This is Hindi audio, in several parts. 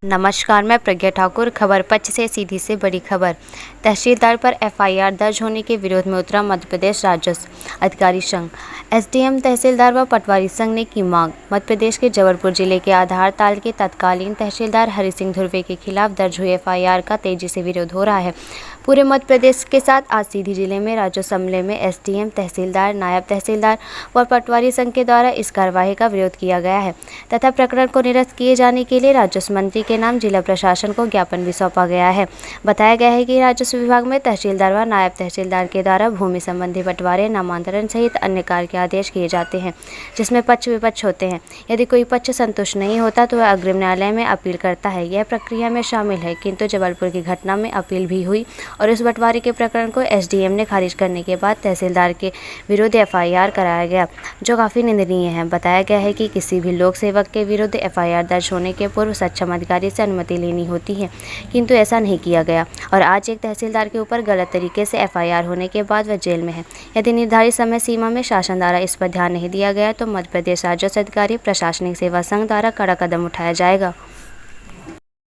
नमस्कार, मैं प्रज्ञा ठाकुर। खबर पक्ष से सीधी से बड़ी खबर। तहसीलदार पर एफआईआर दर्ज होने के विरोध में उतरा मध्य प्रदेश राजस्व अधिकारी संघ। एसडीएम तहसीलदार व पटवारी संघ ने की मांग। मध्य प्रदेश के जबलपुर जिले के आधार ताल के तत्कालीन तहसीलदार हरि सिंह धुर्वे के खिलाफ दर्ज हुई एफआईआर का तेजी से विरोध हो रहा है। पूरे मध्य प्रदेश के साथ आज सीधी जिले में राजस्व अमले में एसडीएम तहसीलदार, नायब तहसीलदार व पटवारी संघ के द्वारा इस कार्यवाही का विरोध किया गया है तथा प्रकरण को निरस्त किए जाने के लिए राजस्व मंत्री के नाम जिला प्रशासन को ज्ञापन भी सौंपा गया है। बताया गया है कि राजस्व विभाग में तहसीलदार व नायब तहसीलदार के द्वारा भूमि संबंधी बंटवारे, नामांतरण सहित अन्य कार्य के आदेश किए जाते हैं, जिसमें पक्ष विपक्ष होते हैं। यदि कोई पक्ष संतुष्ट नहीं होता तो वह अग्रिम न्यायालय में अपील करता है। यह प्रक्रिया में शामिल है, किंतु जबलपुर की घटना में अपील भी हुई और इस बंटवारे के प्रकरण को एसडीएम ने खारिज करने के बाद तहसीलदार के विरुद्ध एफआईआर कराया गया, जो काफी निंदनीय है। बताया गया है कि किसी भी लोक सेवक के विरुद्ध एफआईआर दर्ज होने के पूर्व सक्षम अधिकारी से अनुमति लेनी होती है, किंतु ऐसा नहीं किया गया और आज एक तहसीलदार के ऊपर गलत तरीके से एफआईआर होने के बाद वह जेल में है। यदि निर्धारित समय सीमा में शासन द्वारा इस पर ध्यान नहीं दिया गया तो मध्य प्रदेश राजस्व अधिकारी प्रशासनिक सेवा संघ द्वारा कड़ा कदम उठाया जाएगा।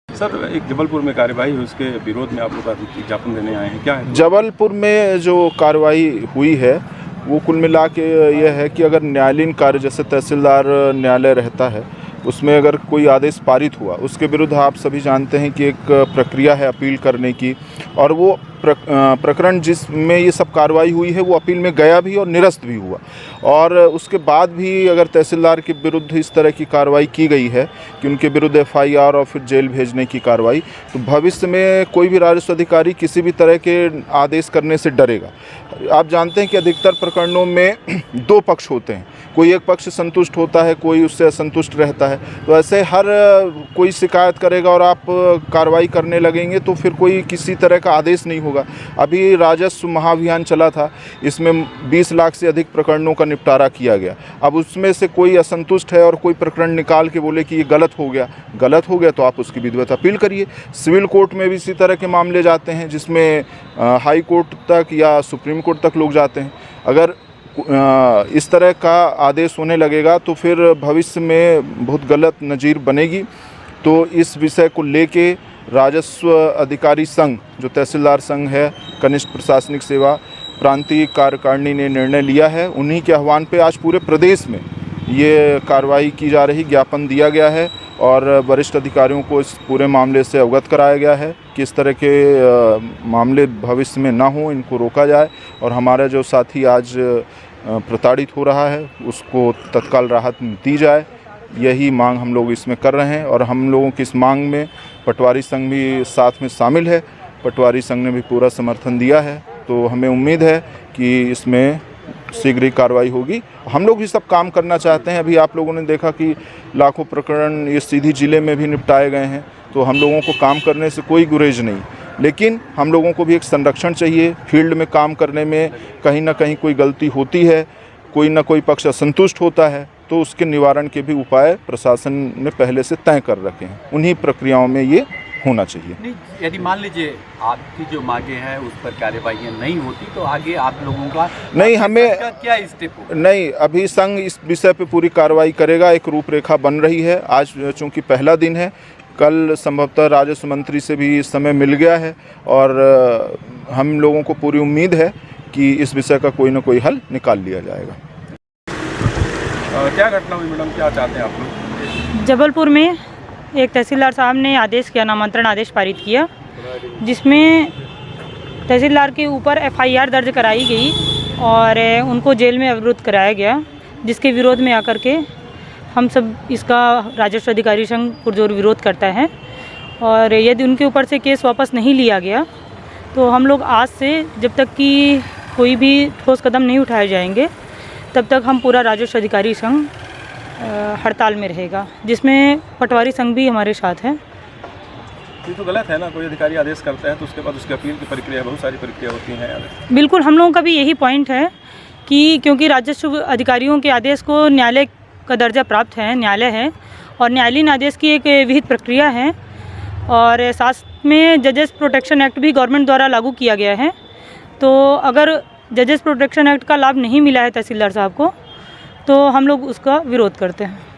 सर, एक जबलपुर में कार्यवाही हुई, उसके विरोध में आप लोग ज्ञापन देने आए हैं, क्या है? जबलपुर में जो कार्रवाई हुई है वो कुल मिला के यह है कि अगर न्यायालयीन कार्य जैसे तहसीलदार न्यायालय रहता है उसमें अगर कोई आदेश पारित हुआ, उसके विरुद्ध आप सभी जानते हैं कि एक प्रक्रिया है अपील करने की, और वो प्रकरण जिसमें ये सब कार्रवाई हुई है वो अपील में गया भी और निरस्त भी हुआ। और उसके बाद भी अगर तहसीलदार के विरुद्ध इस तरह की कार्रवाई की गई है कि उनके विरुद्ध एफआईआर और फिर जेल भेजने की कार्रवाई, तो भविष्य में कोई भी राजस्व अधिकारी किसी भी तरह के आदेश करने से डरेगा। आप जानते हैं कि अधिकतर प्रकरणों में दो पक्ष होते हैं, कोई एक पक्ष संतुष्ट होता है, कोई उससे असंतुष्ट रहता है। तो ऐसे हर कोई शिकायत करेगा और आप कार्रवाई करने लगेंगे तो फिर कोई किसी तरह का आदेश नहीं होगा। अभी राजस्व महाअभियान चला था, इसमें 20 लाख से अधिक प्रकरणों का निपटारा किया गया। अब उसमें से कोई असंतुष्ट है और कोई प्रकरण निकाल के बोले कि ये गलत हो गया तो आप उसकी विधिवत अपील करिए। सिविल कोर्ट में भी इसी तरह के मामले जाते हैं, जिसमें हाई कोर्ट तक या सुप्रीम कोर्ट तक लोग जाते हैं। अगर इस तरह का आदेश होने लगेगा तो फिर भविष्य में बहुत गलत नज़ीर बनेगी। तो इस विषय को लेके राजस्व अधिकारी संघ, जो तहसीलदार संघ है, कनिष्ठ प्रशासनिक सेवा प्रांतीय कार्यकारिणी ने निर्णय लिया है। उन्हीं के आह्वान पे आज पूरे प्रदेश में ये कार्रवाई की जा रही, ज्ञापन दिया गया है और वरिष्ठ अधिकारियों को इस पूरे मामले से अवगत कराया गया है कि इस तरह के मामले भविष्य में ना हो, इनको रोका जाए और हमारा जो साथी आज प्रताड़ित हो रहा है उसको तत्काल राहत दी जाए। यही मांग हम लोग इसमें कर रहे हैं और हम लोगों की इस मांग में पटवारी संघ भी साथ में शामिल है। पटवारी संघ ने भी पूरा समर्थन दिया है, तो हमें उम्मीद है कि इसमें शीघ्र ही कार्रवाई होगी। हम लोग भी सब काम करना चाहते हैं। अभी आप लोगों ने देखा कि लाखों प्रकरण ये सीधी जिले में भी निपटाए गए हैं, तो हम लोगों को काम करने से कोई गुरेज नहीं, लेकिन हम लोगों को भी एक संरक्षण चाहिए। फील्ड में काम करने में कहीं ना कहीं कोई गलती होती है, कोई ना कोई पक्ष असंतुष्ट होता है, तो उसके निवारण के भी उपाय प्रशासन ने पहले से तय कर रखे हैं। उन्हीं प्रक्रियाओं में ये होना चाहिए। नहीं, यदि मान लीजिए आपकी जो मांगे हैं उस पर कार्यवाही नहीं होती तो आगे आप लोगों का नहीं, हमें क्या स्टेप होगा? नहीं, अभी संघ इस विषय पे पूरी कार्रवाई करेगा। एक रूपरेखा बन रही है। आज चूँकि पहला दिन है, कल संभवतः राजस्व मंत्री से भी समय मिल गया है और हम लोगों को पूरी उम्मीद है कि इस विषय का कोई ना कोई हल निकाल लिया जाएगा। क्या घटना हुई मैडम, क्या चाहते हैं आप लोग? जबलपुर में एक तहसीलदार साहब ने आदेश किया, नामांतरण आदेश पारित किया, जिसमें तहसीलदार के ऊपर एफआईआर दर्ज कराई गई और उनको जेल में अवरुद्ध कराया गया, जिसके विरोध में आकर के हम सब इसका राजस्व अधिकारी संघ पुरजोर विरोध करता है। और यदि उनके ऊपर से केस वापस नहीं लिया गया तो हम लोग आज से जब तक कि कोई भी ठोस कदम नहीं उठाए जाएंगे तब तक हम पूरा राजस्व अधिकारी संघ हड़ताल में रहेगा, जिसमें पटवारी संघ भी हमारे साथ है। ये तो गलत है ना, कोई अधिकारी आदेश करता है तो उसके बाद उसकी अपील की प्रक्रिया, बहुत सारी प्रक्रिया होती हैं। बिल्कुल, हम लोगों का भी यही पॉइंट है कि क्योंकि राजस्व अधिकारियों के आदेश को न्यायालय का दर्जा प्राप्त है, न्यायालय है और न्यायालयीन आदेश की एक विहित प्रक्रिया है और साथ में जजेस प्रोटेक्शन एक्ट भी गवर्नमेंट द्वारा लागू किया गया है। तो अगर जजेस प्रोटेक्शन एक्ट का लाभ नहीं मिला है तहसीलदार साहब को तो हम लोग उसका विरोध करते हैं।